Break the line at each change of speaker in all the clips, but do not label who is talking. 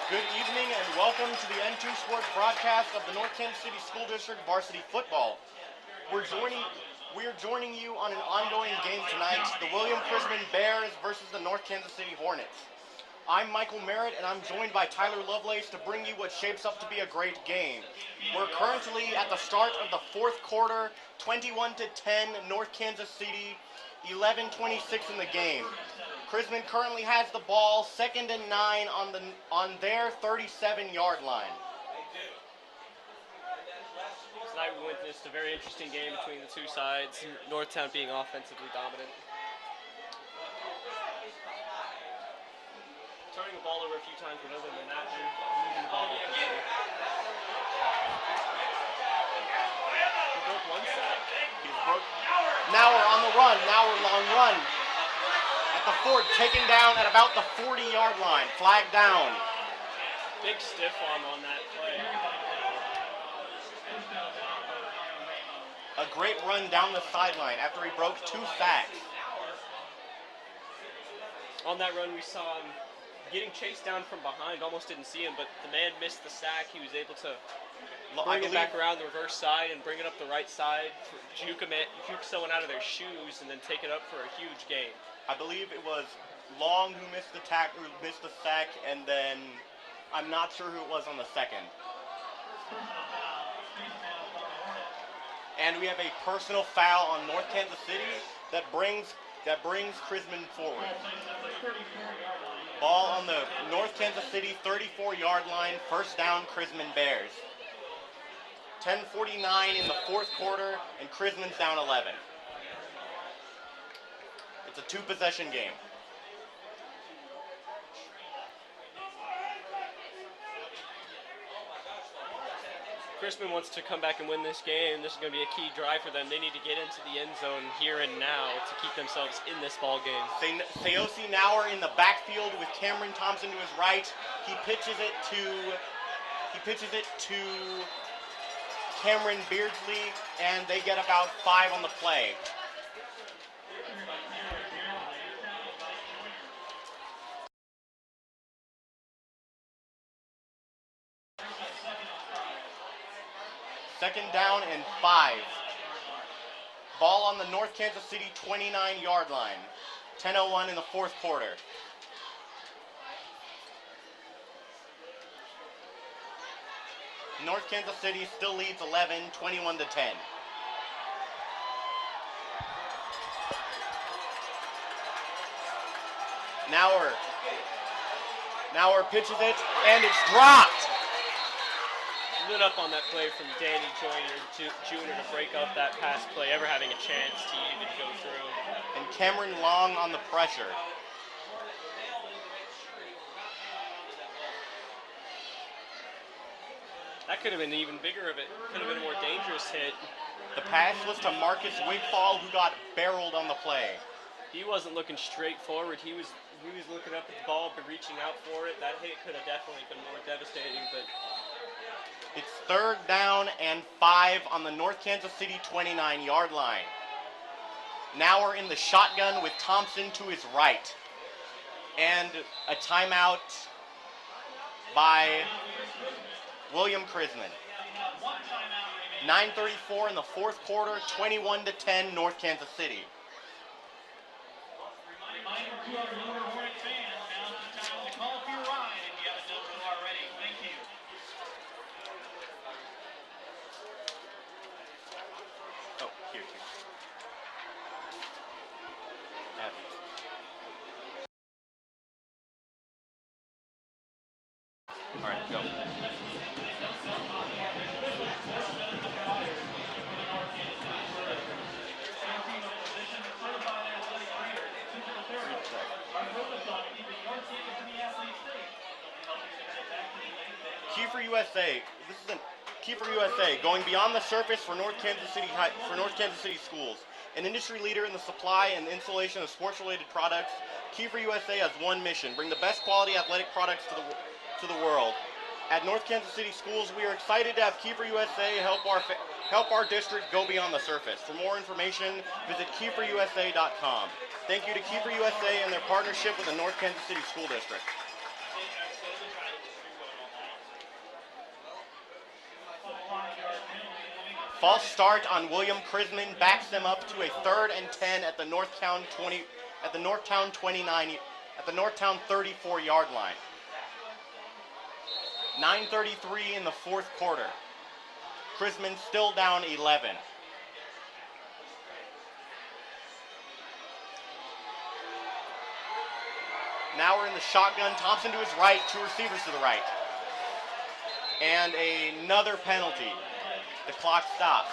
Good evening and welcome to the N2 Sports broadcast of the North Kansas City School District varsity football. We are joining you on an ongoing game tonight, the William Chrisman Bears versus the North Kansas City Hornets. I'm Michael Merritt and I'm joined by Tyler Lovelace to bring you what shapes up to be a great game. We're currently at the start of the fourth quarter, 21-10 North Kansas City, 11:26 in the game. Chrisman currently has the ball, 2nd and 9 on their 37-yard line.
Tonight we witnessed a very interesting game between the two sides, Northtown being offensively dominant. Turning the ball over a few times, but other than that, they're moving the ball defensively. He broke one sack.
Now we're on the run. Now we're long run. At the Ford, taken down at about the 40-yard line. Flag down.
Big stiff arm on that play.
A great run down the sideline after he broke 2 sacks.
On that run, we saw him getting chased down from behind. Almost didn't see him, but the man missed the sack. He was able to bring it back around the reverse side and bring it up the right side, juke someone out of their shoes, and then take it up for a huge gain.
I believe it was Long who missed the sack, and then I'm not sure who it was on the second. And we have a personal foul on North Kansas City that brings Chrisman forward. Ball on the North Kansas City 34-yard line, first down, Chrisman Bears. 10:49 in the fourth quarter, and Chrisman's down 11. It's a 2-possession game.
Chrisman wants to come back and win this game. This is going to be a key drive for them. They need to get into the end zone here and now to keep themselves in this ball game.
Sayosi Nauer in the backfield with Cameron Thompson to his right. He pitches it to Cameron Beardsley, and they get about 5 on the play. Second down and 5. Ball on the North Kansas City 29-yard line. 10:01 in the fourth quarter. North Kansas City still leads 11, 21-10. Nauer pitches it, and it's dropped.
Lit up on that play from Danny Joyner Jr. to break up that pass play, ever having a chance to even go through.
And Cameron Long on the pressure.
That could have been even bigger of it. Could have been a more dangerous hit.
The pass was to Marcus Wigfall, who got barreled on the play.
He wasn't looking straight forward. He was looking up at the ball, but reaching out for it. That hit could have definitely been more devastating, but
it's third down and 5 on the North Kansas City 29-yard line. Now we're in the shotgun with Thompson to his right. And a timeout by William Chrisman. 9:34 in the fourth quarter, 21-10 North Kansas City. All right, go. Kiefer USA. This is Kiefer USA going beyond the surface for North Kansas City schools. An industry leader in the supply and installation of sports-related products, Kiefer USA has one mission: bring the best quality athletic products to the world. At North Kansas City Schools, we are excited to have Kiefer USA help our district go beyond the surface. For more information, visit KieferUSA.com. Thank you to Kiefer USA and their partnership with the North Kansas City School District. False start on William Chrisman backs them up to a 3rd and 10 at the Northtown 29 at the Northtown 34-yard line. 9:33 in the 4th quarter. Chrisman still down 11. Now we're in the shotgun. Thompson to his right, 2 receivers to the right. And another penalty. The clock stops.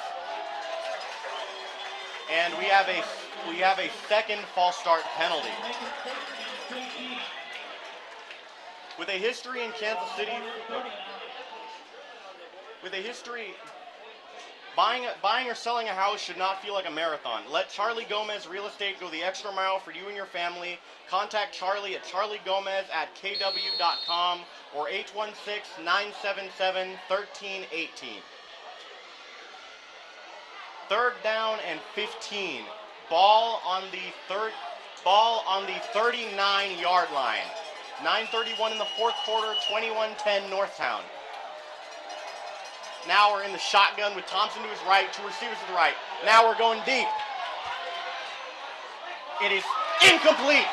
And we have a second false start penalty. With a history in Kansas City, buying or selling a house should not feel like a marathon. Let Charlie Gomez Real Estate go the extra mile for you and your family. Contact Charlie at charliegomez@kw.com or 816-977-1318. 3rd down and 15. Ball on the 39-yard line. 9:31 in the 4th quarter, 21-10 Northtown. Now we're in the shotgun with Thompson to his right, 2 receivers to the right. Now we're going deep. It is incomplete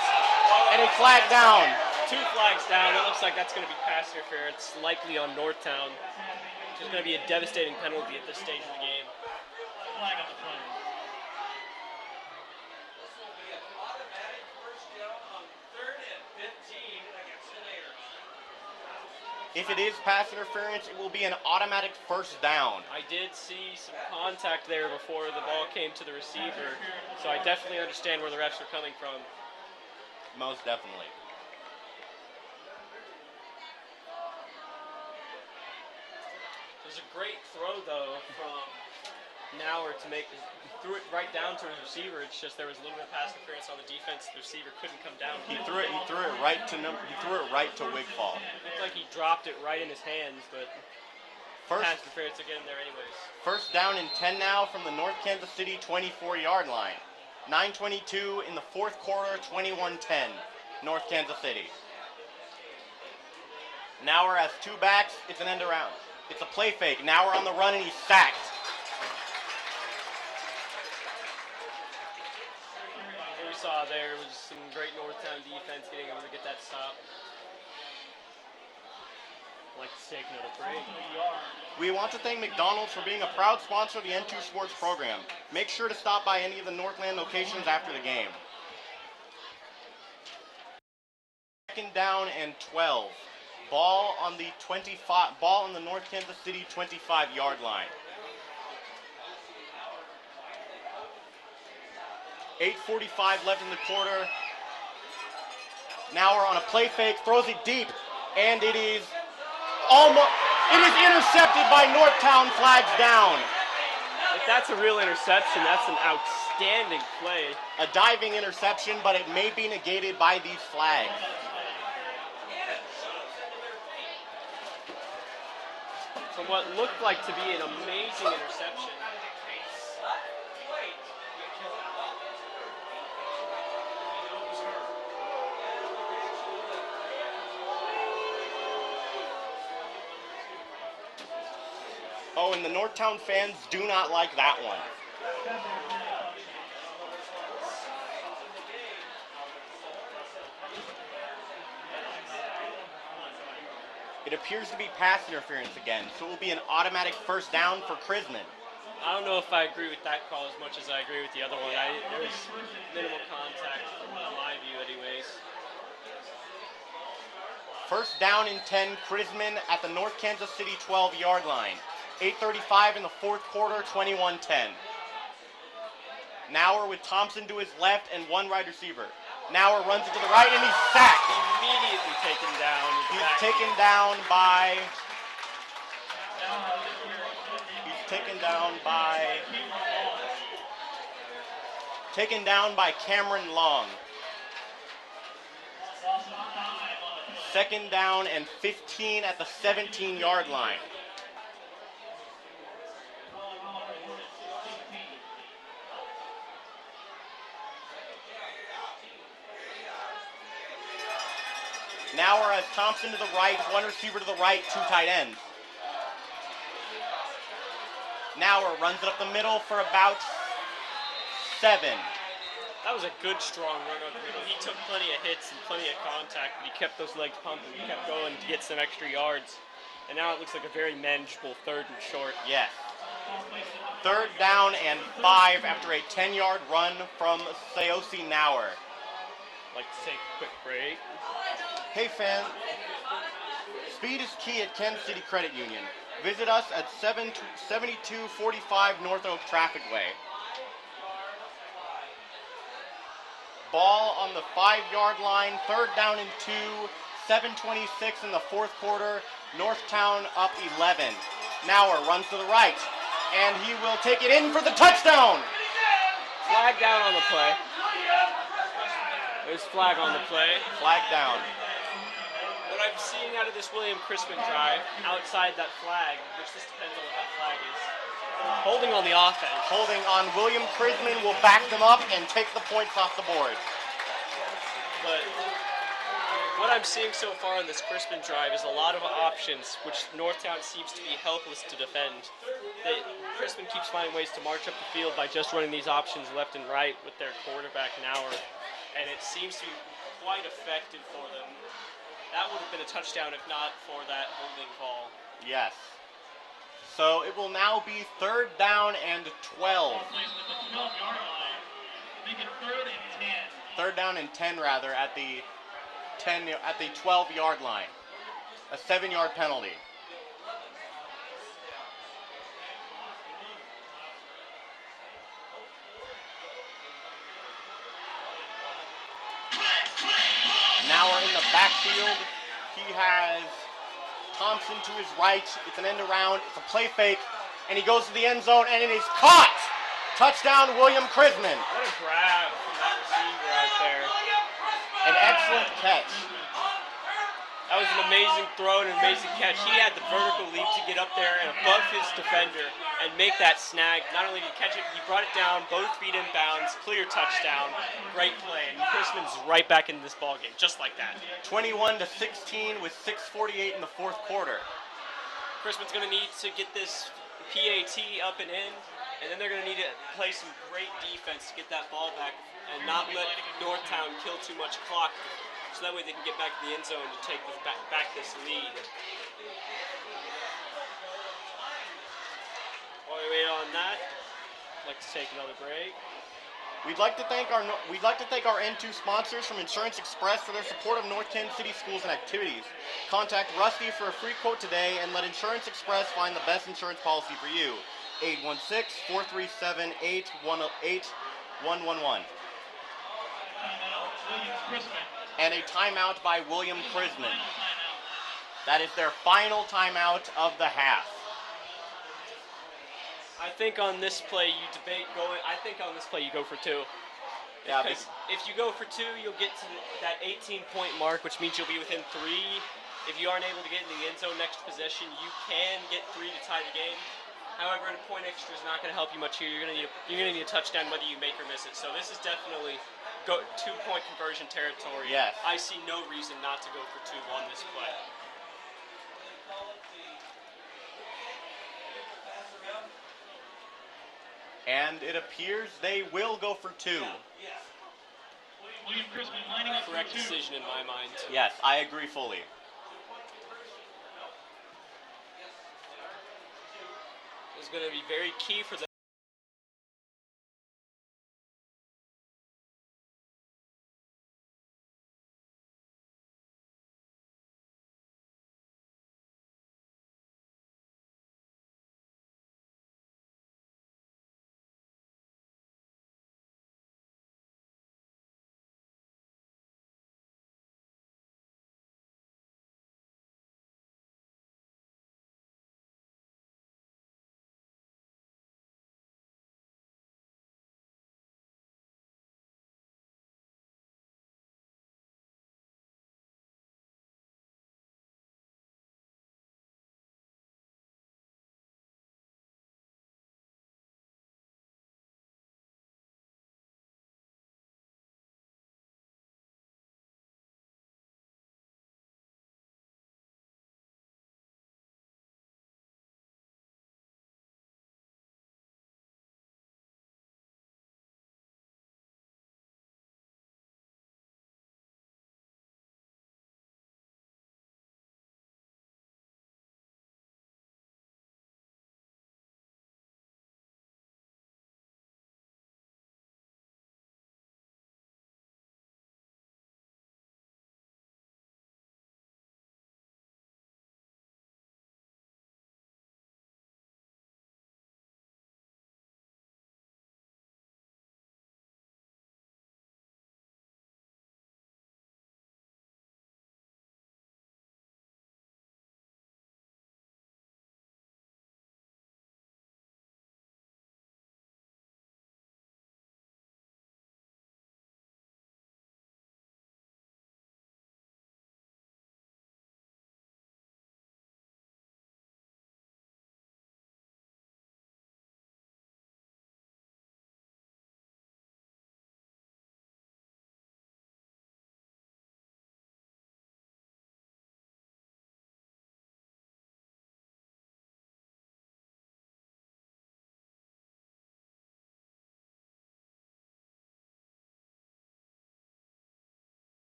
and a flag down.
2 flags down. It looks like that's going to be pass interference, likely on Northtown, which is going to be a devastating penalty at this stage of the game. Flag on the play.
If it is pass interference, it will be an automatic 1st down.
I did see some contact there before the ball came to the receiver, so I definitely understand where the refs are coming from.
Most definitely.
It was a great throw, though, from Nauer to make. He threw it right down to his receiver. It's just there was a little bit of pass interference on the defense. The receiver couldn't come down.
He threw it right to Wigfall.
It looked like he dropped it right in his hands, but pass interference again there anyways.
1st down and 10 now from the North Kansas City 24-yard line. 9:22 in the 4th quarter, 21-10 North Kansas City. Nauer has 2 backs. It's an end around. It's a play fake. Nauer on the run and he's sacked.
We saw there was some great Northtown defense getting able to get that stop. I'd like to take another break.
We want to thank McDonald's for being a proud sponsor of the N2 Sports program. Make sure to stop by any of the Northland locations after the game. 2nd down and 12. Ball on the North Kansas City 25-yard line. 8:45 left in the quarter. Now we're on a play fake, throws it deep, and it is intercepted by Northtown, flags down.
If that's a real interception, that's an outstanding play.
A diving interception, but it may be negated by these flags.
From what looked like to be an amazing interception.
Oh, and the Northtown fans do not like that one. It appears to be pass interference again, so it will be an automatic 1st down for Chrisman.
I don't know if I agree with that call as much as I agree with the other one. There was minimal contact from my view anyways.
1st down and 10, Chrisman at the North Kansas City 12-yard line. 8:35 in the 4th quarter, 21-10. Nauer with Thompson to his left and 1 wide receiver. Nauer runs it to the right and he's sacked.
Immediately taken down.
He's taken down by Cameron Long. 2nd down and 15 at the 17-yard line. Nauer has Thompson to the right, 1 receiver to the right, 2 tight ends. Nauer runs it up the middle for about 7.
That was a good, strong run up the middle. He took plenty of hits and plenty of contact, but he kept those legs pumping. He kept going to get some extra yards. And now it looks like a very manageable 3rd and short.
Yes. 3rd down and 5 after a 10-yard run from Saosi Nauer.
Like to take a quick break.
Hey fans, speed is key at Kansas City Credit Union. Visit us at 7245 North Oak Traffic Way. Ball on the 5-yard line, 3rd down and 2, 7:26 in the 4th quarter. Northtown up 11. Nauer runs to the right, and he will take it in for the touchdown.
Flag down on the play. There's flag on the play.
Flag down.
What I'm seeing out of this William Crispin drive, outside that flag, which this depends on what that flag is, holding on the offense.
Holding on William Crispin will back them up and take the points off the board.
But what I'm seeing so far on this Crispin drive is a lot of options, which Northtown seems to be helpless to defend. Crispin keeps finding ways to march up the field by just running these options left and right with their quarterback Nauer, and it seems to be quite effective for them. That would have been a touchdown if not for that holding call.
Yes. So it will now be 3rd down and 12. 3rd down and 10 rather at the 12-yard line. A 7-yard penalty. Nauer in the backfield. He has Thompson to his right. It's an end around. It's a play fake. And he goes to the end zone, and it is caught. Touchdown, William Crispin.
What a grab from that receiver out there.
An excellent catch.
That was an amazing throw and an amazing catch. He had the vertical leap to get up there and above his defender and make that snag. Not only did he catch it, he brought it down, both feet in bounds, clear touchdown. Great play, and Crispin's right back into this ballgame, just like that.
21-16 with 6:48 in the 4th quarter.
Crispin's going to need to get this PAT up and in, and then they're going to need to play some great defense to get that ball back and not let Northtown kill too much clock, so that way they can get back to the end zone to take this back this lead. While we wait on that, I'd like to take another break.
We'd like to thank our N2 sponsors from Insurance Express for their support of North Kansas City schools and activities. Contact Rusty for a free quote today and let Insurance Express find the best insurance policy for you. 816-437-8111. And a timeout by William Crispin. That is their final timeout of the half.
I think on this play you go for 2.
Yeah,
because if you go for 2, you'll get to that 18-point mark, which means you'll be within 3. If you aren't able to get in the end zone next possession, you can get 3 to tie the game. However, a point extra is not going to help you much here. You're going to need a touchdown whether you make or miss it. So this is definitely 2-point conversion territory.
Yes.
I see no reason not to go for 2 on this play.
And it appears they will go for 2.
William Crispin lining up
Correct
for 2.
decision in my mind.
Yes, I agree fully.
It's going to be very key for them.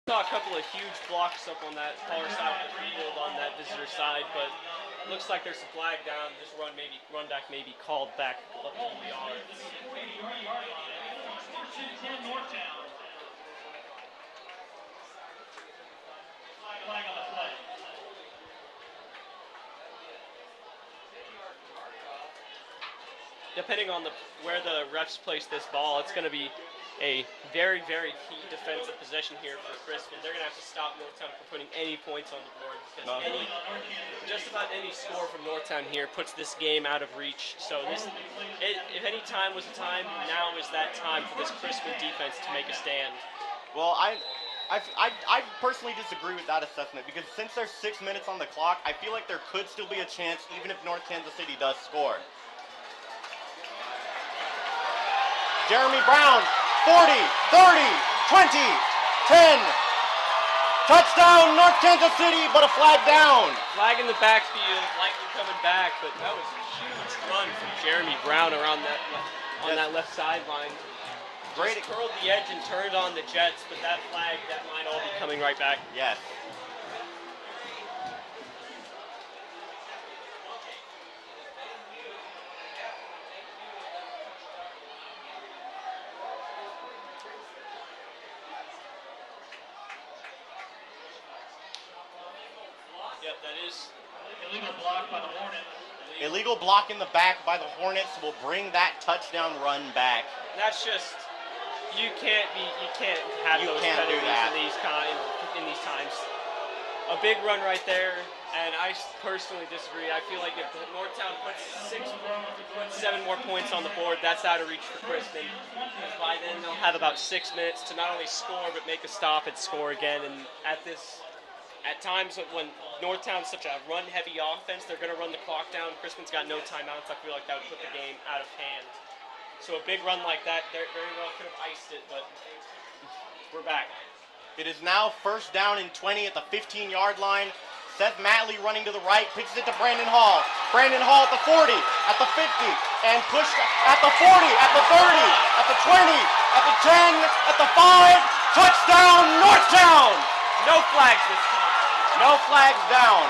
Saw a couple of huge blocks up on that far side of the field on that visitor side, but looks like there's a flag down. This run back may be called back up to the yards. Flag on the play. Depending on where the refs place this ball, it's going to be a very, very key defensive possession here for Crispin. They're going to have to stop Northtown from putting any points on the board because just about any score from Northtown here puts this game out of reach. So if any time was a time, now is that time for this Crispin defense to make a stand.
Well, I personally disagree with that assessment because since there's 6 minutes on the clock, I feel like there could still be a chance even if North Kansas City does score. Jeremy Brown, 40, 30, 20, 10. Touchdown, North Kansas City, but a flag down.
Flag in the backfield, likely coming back, but that was a huge run from Jeremy Brown around that left sideline.
Great.
Just curled the edge and turned on the Jets, but that flag, that might all be coming right back.
Yes.
Yep, that is illegal block by the Hornets.
Illegal block in the back by the Hornets will bring that touchdown run back.
That's just you can't have those penalties in these times. A big run right there, and I personally disagree. I feel like if Northtown puts 7 more points on the board, that's out of reach for Crispin. By then they'll have about 6 minutes to not only score but make a stop and score again. And at times when Northtown's such a run-heavy offense, they're going to run the clock down. Crispin's got no timeouts. I feel like that would put the game out of hand. So a big run like that, they very well could have iced it, but we're back.
It is now first down and 20 at the 15-yard line. Seth Matley running to the right, pitches it to Brandon Hall. Brandon Hall at the 40, at the 50, and pushed at the 40, at the 30, at the 20, at the 10, at the 5. Touchdown, Northtown!
No flags this time.
No flags down.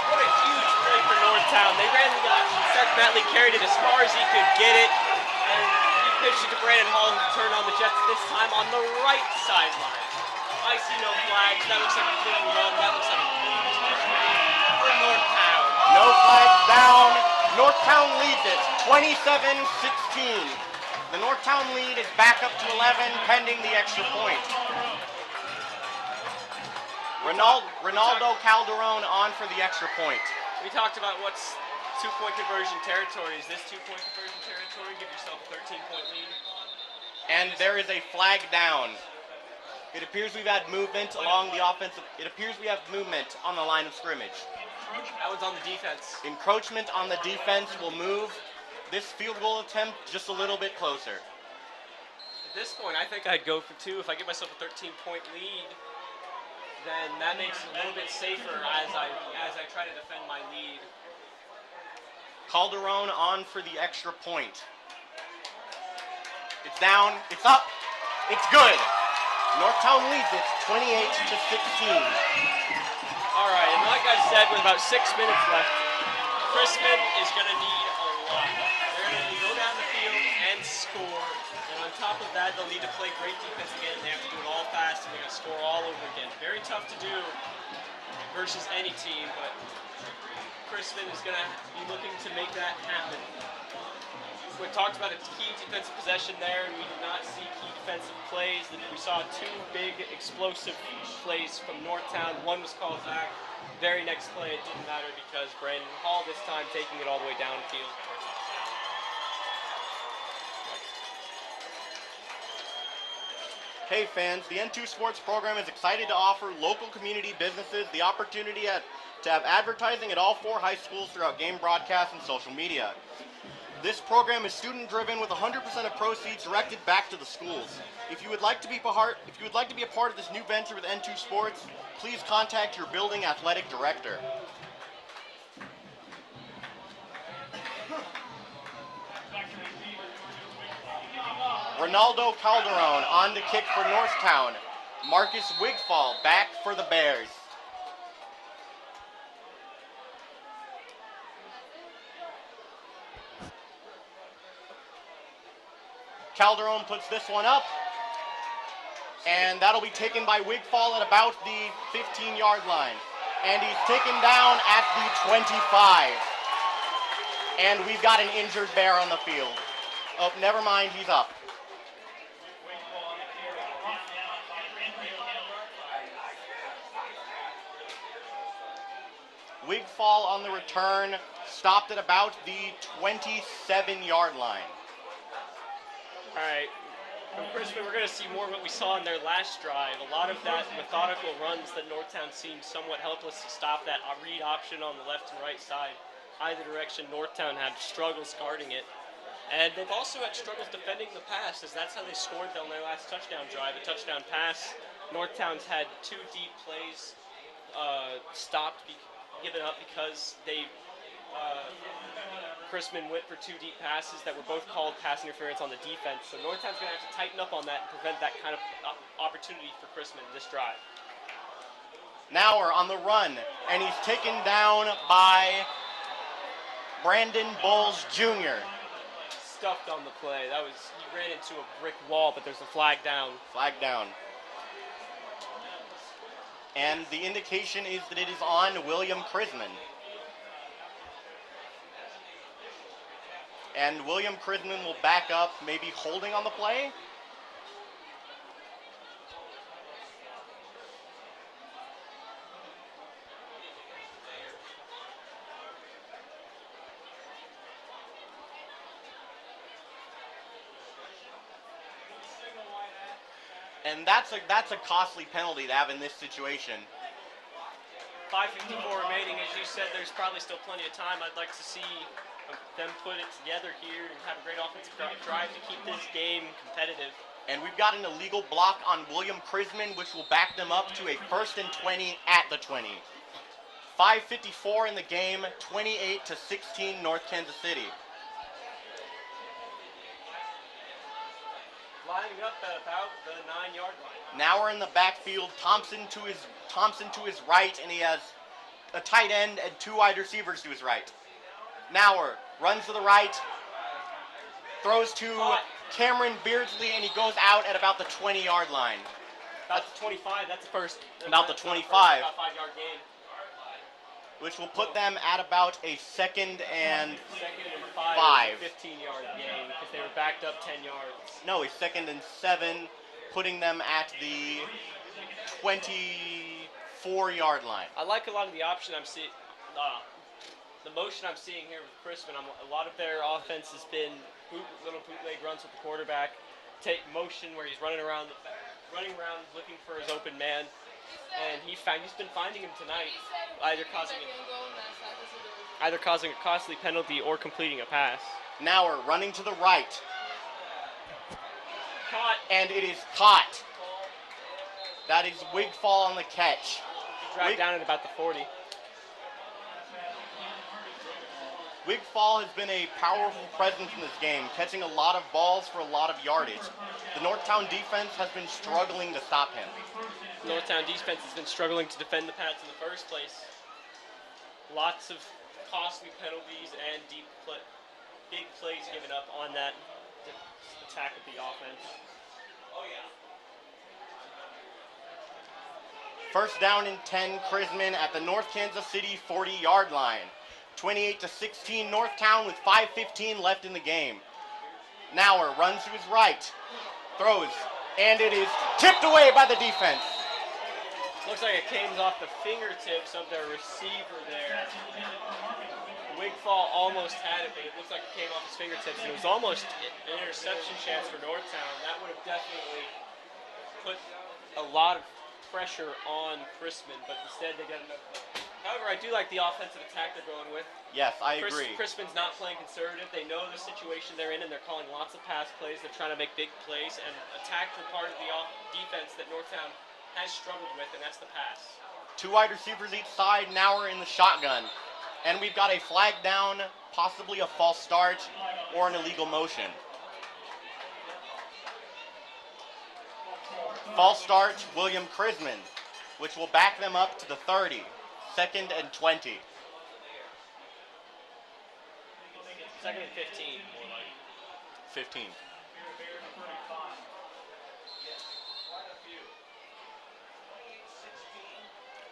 What a huge play for Northtown. They ran the option. Seth Matley carried it as far as he could get it. And he pitched it to Brandon Hall, who turned on the Jets this time on the right sideline. I see no flags. That looks like a clean run. That looks like a clean touchdown for Northtown.
No flags down. Northtown leads it 27-16. The Northtown lead is back up to 11 pending the extra point. Ronaldo Calderon on for the extra point.
We talked about what's 2-point conversion territory. Is this 2-point conversion territory? Give yourself a 13-point lead.
And there is a flag down. It appears we've had movement along the offensive. It appears we have movement on the line of scrimmage.
That one's on the defense.
Encroachment on the defense will move this field goal attempt just a little bit closer.
At this point, I think I'd go for 2. If I give myself a 13-point lead, then that makes it a little bit safer as I try to defend my lead.
Calderon on for the extra point. It's down, it's up, it's good. Northtown leads it 28-16.
All right, and like I said, with about 6 minutes left, Crispin is going to need a lot. They're going to need to go down the field and score. And on top of that, they'll need to play great defense again. They have to do it all fast, and they're going to score all over again. Very tough to do versus any team, but Crispin is going to be looking to make that happen. We talked about a key defensive possession there, and we did not see key defensive plays. We saw 2 big explosive plays from Northtown. One was called back. Very next play, it didn't matter because Brandon Hall this time taking it all the way downfield.
Hey fans, the N2 Sports program is excited to offer local community businesses the opportunity to have advertising at all 4 high schools throughout game broadcasts and social media. This program is student-driven with 100% of proceeds directed back to the schools. If you would like to be a part of this new venture with N2 Sports, please contact your building athletic director. Ronaldo Calderon on to kick for Northtown. Marcus Wigfall back for the Bears. Calderon puts this one up, and that'll be taken by Wigfall at about the 15-yard line. And he's taken down at the 25. And we've got an injured Bear on the field. Oh, never mind, he's up. Wigfall on the return, stopped at about the 27-yard line.
All right. From Crispin, we're going to see more of what we saw in their last drive. A lot of that methodical runs that Northtown seemed somewhat helpless to stop that read option on the left and right side. Either direction, Northtown had struggles guarding it. And they've also had struggles defending the pass, as that's how they scored on their last touchdown drive, a touchdown pass. Northtown's had 2 deep plays given up because they Crispin went for 2 deep passes that were both called pass interference on the defense. So Northtown's going to have to tighten up on that and prevent that kind of opportunity for Crispin this drive.
Now we're on the run, and he's taken down by Brandon Bowles Jr.
Stuffed on the play. He ran into a brick wall, but there's a flag down.
Flag down. And the indication is that it is on William Chrisman. And William Chrisman will back up, maybe holding on the play. And that's a costly penalty to have in this situation.
5:54 remaining. As you said, there's probably still plenty of time. I'd like to see them put it together here and have a great offensive drive to keep this game competitive.
And we've got an illegal block on William Chrisman, which will back them up to a 1st and 20 at the 20. 5:54 in the game, 28-16 North Kansas City.
Lining up at about the 9-yard line.
Now we're in the backfield. Thompson to his right, and he has a tight end and 2 wide receivers to his right. Nauer runs to the right, throws to Cameron Beardsley, and he goes out at about the 20-yard line.
About the 25, that's the first.
About the 25.
About 5-yard gain.
Which will put them at about a 2nd and
5. 15-yard gain because they were backed up 10 yards.
No, a 2nd and 7, putting them at the 24-yard line.
I like a lot of the option I'm seeing. The motion I'm seeing here with Crispin, a lot of their offense has been little bootleg runs with the quarterback, take motion where he's running around looking for his open man, and he's been finding him tonight, either causing a costly penalty or completing a pass.
Now we're running to the right.
Caught.
And it is caught. That is Wigfall on the catch.
Dragged down at about the 40.
Wigfall has been a powerful presence in this game, catching a lot of balls for a lot of yardage. The Northtown defense has been struggling to stop him.
Northtown defense has been struggling to defend the pass in the first place. Lots of costly penalties and big plays given up on that attack of the offense. Oh yeah.
First down and 10, Chrisman at the North Kansas City 40-yard line. 28-16 Northtown with 5:15 left in the game. Nauer runs to his right, throws, and it is tipped away by the defense.
Looks like it came off the fingertips of their receiver there. Wigfall almost had it, but it looks like it came off his fingertips, and it was almost an interception chance for Northtown. That would have definitely put a lot of pressure on Crispin, but instead they got enough. However, I do like the offensive attack they're going with.
Yes, I agree.
Crispin's not playing conservative. They know the situation they're in, and they're calling lots of pass plays. They're trying to make big plays and attack the part of the defense that Northtown has struggled with, and that's the pass.
2 wide receivers each side. Now we're in the shotgun. And we've got a flag down, possibly a false start, or an illegal motion. False start, William Chrisman, which will back them up to the 30. 2nd and 20.
2nd and 15.
15.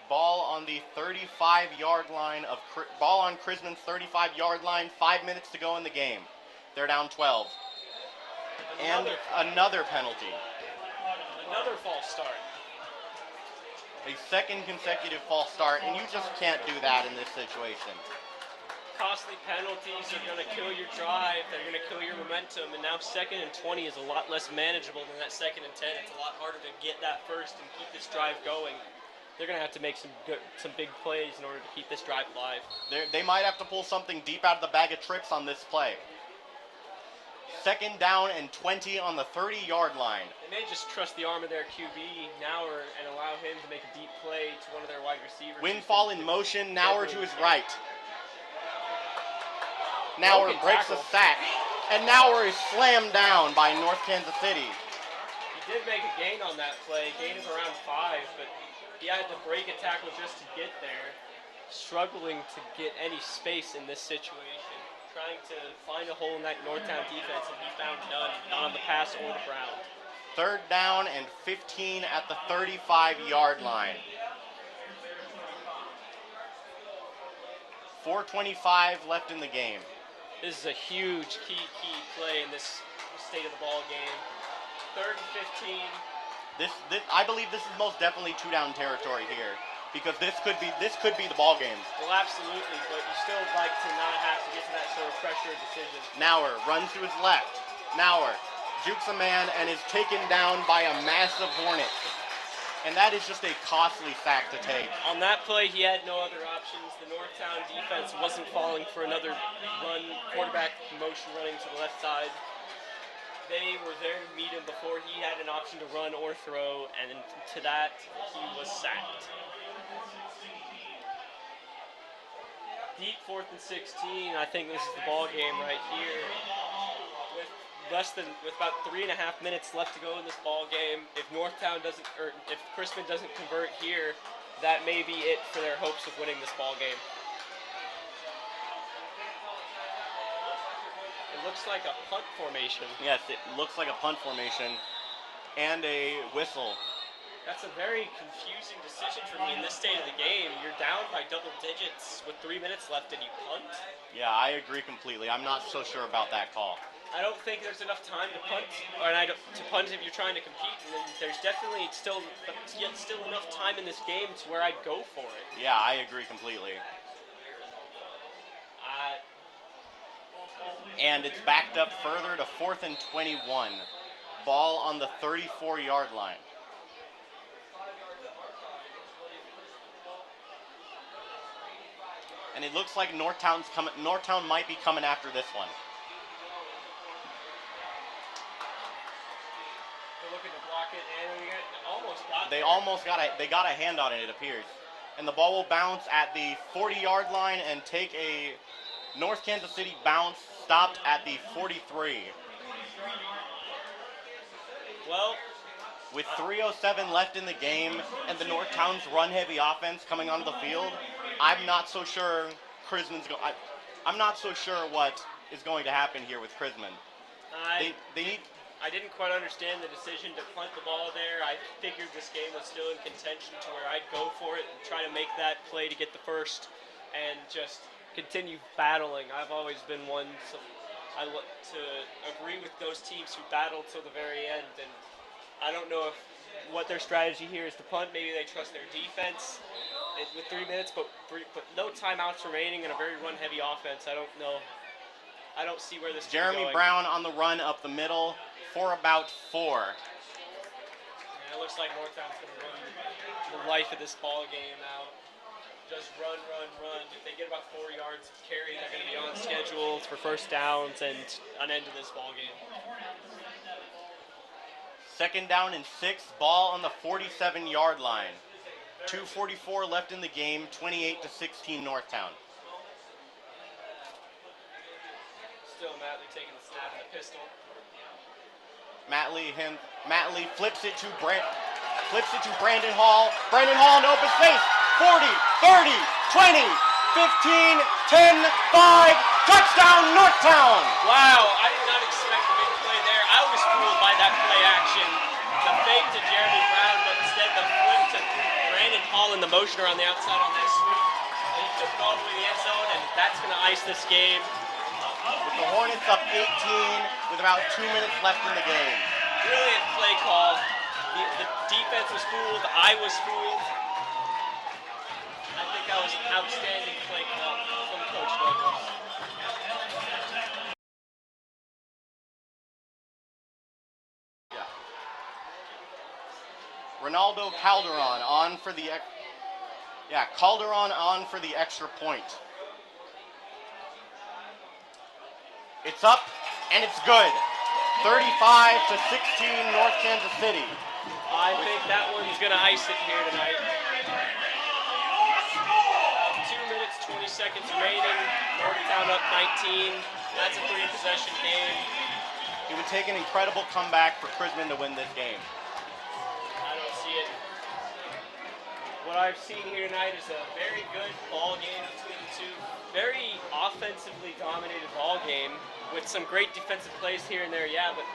Ball on the 35-yard line ball on Chrisman's 35-yard line. 5 minutes to go in the game. They're down 12. And another penalty.
Another false start.
A second consecutive false start, and you just can't do that in this situation.
Costly penalties are going to kill your drive. They're going to kill your momentum. And now 2nd and 20 is a lot less manageable than that 2nd and 10. It's a lot harder to get that first and keep this drive going. They're going to have to make some big plays in order to keep this drive alive.
They might have to pull something deep out of the bag of tricks on this play. 2nd down and 20 on the 30-yard line.
They may just trust the arm of their QB, Nauer, and allow him to make a deep play to one of their wide receivers.
Windfall in motion, Nauer to his right. Nauer breaks a sack, and Nauer is slammed down by North Kansas City.
He did make a gain on that play, gain of around 5, but he had to break a tackle just to get there. Struggling to get any space in this situation. Trying to find a hole in that Northtown defense, and he found none, not on the pass or the ground.
3rd down and 15 at the 35-yard line. 4:25 left in the game.
This is a huge key play in this state of the ball game. 3rd and 15.
I believe this is most definitely 2-down territory here, because this could be the ball game.
Well, absolutely, but you still like to not have to get to that sort of pressure decision.
Nauer runs to his left. Nauer jukes a man and is taken down by a massive Hornet. And that is just a costly sack to take.
On that play, he had no other options. The Northtown defense wasn't falling for another run, quarterback motion running to the left side. They were there to meet him before he had an option to run or throw, and to that, he was sacked. Deep 4th and 16. I think this is the ball game right here. With about 3.5 minutes left to go in this ball game, if if Chrisman doesn't convert here, that may be it for their hopes of winning this ball game. It looks like a punt formation.
Yes, it looks like a punt formation and a whistle.
That's a very confusing decision for me in this state of the game. You're down by double digits with 3 minutes left and you punt.
Yeah, I agree completely. I'm not so sure about that call.
I don't think there's enough time to punt, to punt if you're trying to compete. And then there's definitely still enough time in this game to where I'd go for it.
Yeah, I agree completely. And it's backed up further to 4th and 21. Ball on the 34-yard line. And it looks like Northtown might be coming after this one.
They're looking to block it, and
they got a hand on it appears. And the ball will bounce at the 40-yard line and take a North Kansas City bounce, stopped at the 43.
Well,
with 3:07 left in the game and the Northtown's run-heavy offense coming onto the field, I'm not so sure I'm not so sure what is going to happen here with Chrisman.
I didn't quite understand the decision to punt the ball there. I figured this game was still in contention to where I'd go for it and try to make that play to get the first and just continue battling. I've always been one to agree with those teams who battle till the very end, and I don't know what their strategy here is to punt. Maybe they trust their defense with 3 minutes, but no timeouts remaining and a very run-heavy offense. I don't know. I don't see where this is going.
Jeremy Brown on the run up the middle for about 4.
Yeah, it looks like Northtown's going to run the life of this ball game out. Just run. If they get about 4 yards of carry, they're going to be on schedule for first downs and an end to this ball game.
2nd down and 6, ball on the 47-yard line. 2:44 left in the game, 28-16 Northtown.
Still Matley taking the snap at the pistol.
Matt Lee flips it to Brandon Hall. Brandon Hall in open space. 40, 30, 20, 15, 10, 5. Touchdown, Northtown!
Wow, I did not expect a big play there. I was fooled by that play action. The fake to Jeremy Brown, but instead the flip to Brandon Hall in the motion around the outside on that sweep. And he took it all the way to the end zone, and that's going to ice this game.
With the Hornets up 18 with about 2 minutes left in the game.
Brilliant play call. The defense was fooled. I was fooled. I think that was an outstanding play call from Coach Douglas.
Ronaldo Calderon on for the extra point. It's up and it's good. 35-16 North Kansas City.
I think that one's going to ice it here tonight. 2 minutes, 20 seconds remaining. Northtown up 19. That's a 3-possession game.
It would take an incredible comeback for Chrisman to win this game.
I don't see it. What I've seen here tonight is a very good ball game between the two. Very offensively dominated ball game with some great defensive plays here and there, yeah, but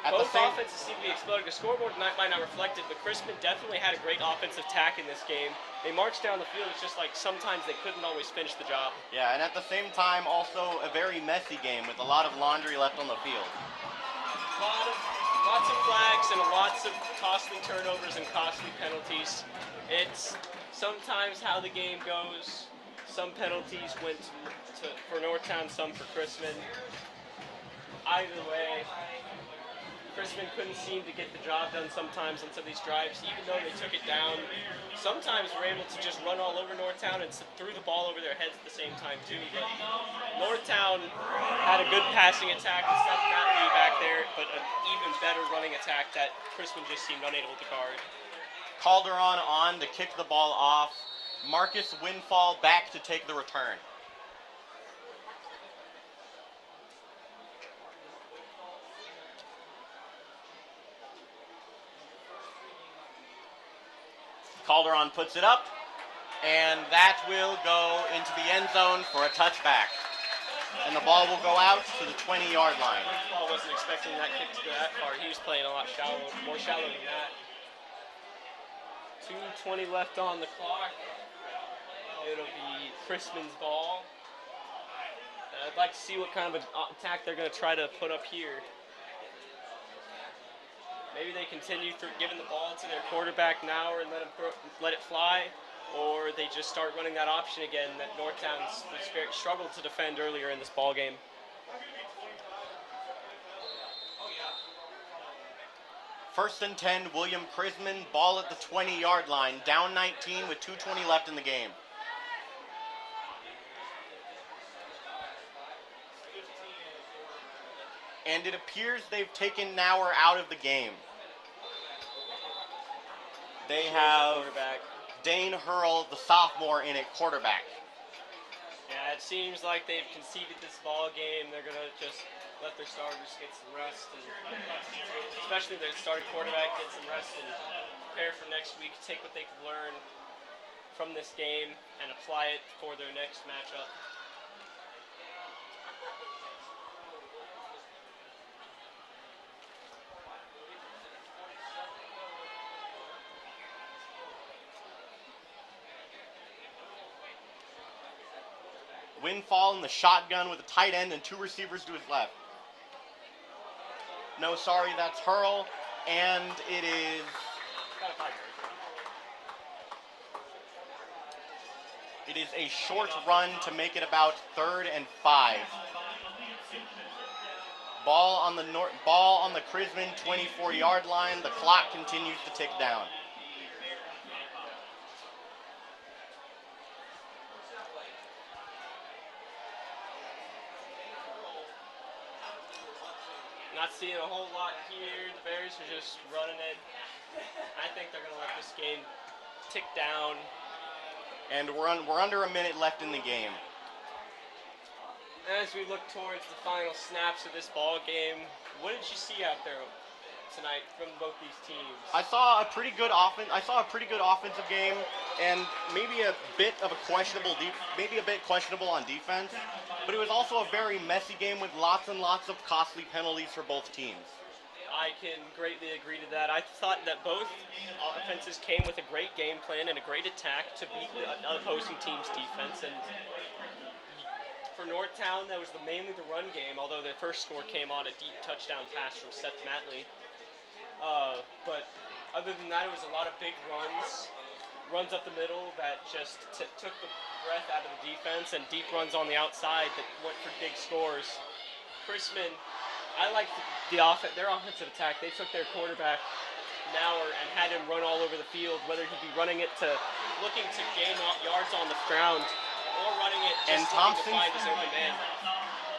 both offenses seem to be exploding. The scoreboard tonight might not reflect it, but Chrisman definitely had a great offensive tack in this game. They marched down the field. It's just like sometimes they couldn't always finish the job.
Yeah, and at the same time, also a very messy game with a lot of laundry left on the field.
Lots of flags and lots of costly turnovers and costly penalties. It's sometimes how the game goes. Some penalties went for Northtown, some for Chrisman. Either way, Chrisman couldn't seem to get the job done sometimes on some of these drives, even though they took it down. Sometimes were able to just run all over Northtown and threw the ball over their heads at the same time too. But Northtown had a good passing attack with Seth Matley back there, but an even better running attack that Chrisman just seemed unable to guard.
Calderon on to kick the ball off. Marcus Windfall back to take the return. Calderon puts it up, and that will go into the end zone for a touchback. And the ball will go out to the 20-yard line.
I wasn't expecting that kick to go that far. He was playing a lot more shallow than that. 2:20 left on the clock. It'll be Chrisman's ball. I'd like to see what kind of an attack they're going to try to put up here. Maybe they continue giving the ball to their quarterback now and let it fly, or they just start running that option again that Northtown's struggled to defend earlier in this ball game.
First and 10, William Chrisman, ball at the 20-yard line, down 19 with 2:20 left in the game. And it appears they've taken Nauer out of the game. They have Dane Hurl, the sophomore, in at quarterback.
Yeah, it seems like they've conceded this ball game. They're going to just let their starters get some rest, and especially their starting quarterback get some rest and prepare for next week, take what they can learn from this game and apply it for their next matchup.
Windfall in the shotgun with a tight end and two receivers to his left. No, sorry, that's Hurl, and it is... It is a short run to make it about 3rd and 5. Ball on the Chrisman 24-yard line. The clock continues to tick down.
Not seeing a whole lot here. The Bears are just running it. I think they're going to let this game tick down.
And we're under a minute left in the game.
As we look towards the final snaps of this ball game, what did you see out there? tonight from both these teams?
I saw a pretty good offensive game, and maybe a bit questionable on defense. But it was also a very messy game with lots and lots of costly penalties for both teams.
I can greatly agree to that. I thought that both offenses came with a great game plan and a great attack to beat the opposing team's defense. And for Northtown, that was mainly the run game, although their first score came on a deep touchdown pass from Seth Matley. But other than that, it was a lot of big runs up the middle that just took the breath out of the defense, and deep runs on the outside that went for big scores. Chrisman, I liked their offensive attack. They took their quarterback, Nauer, and had him run all over the field, whether he'd be running it looking to gain yards on the ground, or running it just looking to find his open man.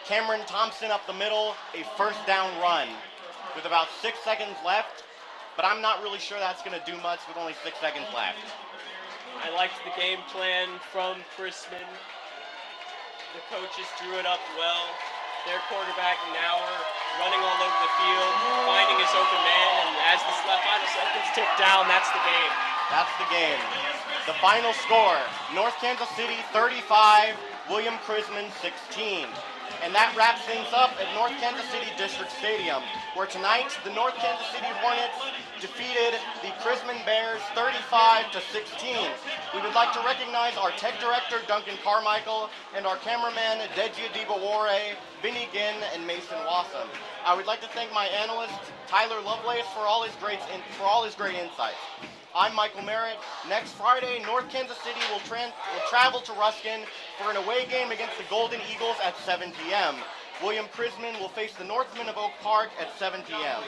Cameron Thompson up the middle, a first down run with about 6 seconds left, but I'm not really sure that's going to do much with only 6 seconds left.
I liked the game plan from Chrisman. The coaches drew it up well. Their quarterback, Nauer, running all over the field, finding his open man, and as the final seconds tick down, that's the game.
That's the game. The final score, North Kansas City 35, William Chrisman 16. And that wraps things up at North Kansas City District Stadium, where tonight the North Kansas City Hornets defeated the Chrisman Bears 35-16. We would like to recognize our tech director, Duncan Carmichael, and our cameraman, Deji Dibawore, Vinny Ginn, and Mason Wassam. I would like to thank my analyst, Tyler Lovelace, for all his great insights. I'm Michael Merritt. Next Friday, North Kansas City will travel to Ruskin for an away game against the Golden Eagles at 7 p.m. William Chrisman will face the Northmen of Oak Park at 7 p.m.